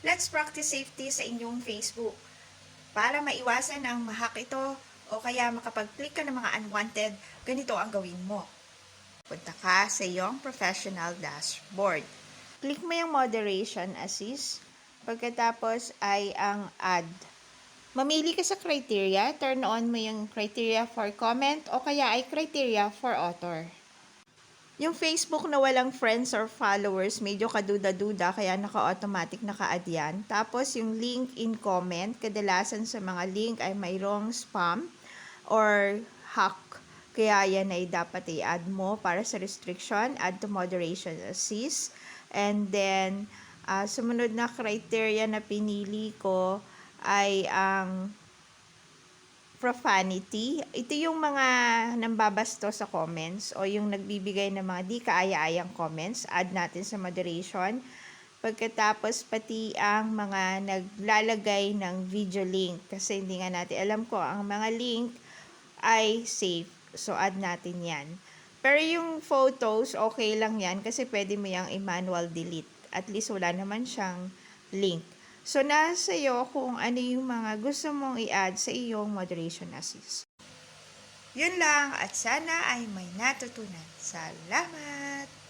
Let's practice safety sa inyong Facebook. Para maiwasan ang ma-hack ito o kaya makapag-click ka ng mga unwanted, ganito ang gawin mo. Punta ka sa iyong professional dashboard. Click mo yung moderation assist. Pagkatapos ay ang add. Mamili ka sa criteria, turn on mo yung criteria for comment o kaya ay criteria for author. Yung Facebook na walang friends or followers, medyo kaduda-duda kaya naka-automatic naka-add yan. Tapos yung link in comment, kadalasan sa mga link ay mayroong spam or hack. Kaya yan ay dapat i-add mo para sa restriction, add to moderation assist. And then, sumunod na criteria na pinili ko ay ang profanity. Ito yung mga nambabasto sa comments o yung nagbibigay ng mga di kaaya-ayang comments. Add natin sa moderation. Pagkatapos pati ang mga naglalagay ng video link. Kasi hindi nga natin alam ko ang mga link ay safe. So add natin yan. Pero yung photos, okay lang yan kasi pwede mo yung i-manual delete. At least wala naman siyang link. So, nasa iyo kung ano yung mga gusto mong i-add sa iyong moderation assist. Yun lang at sana ay may natutunan. Salamat!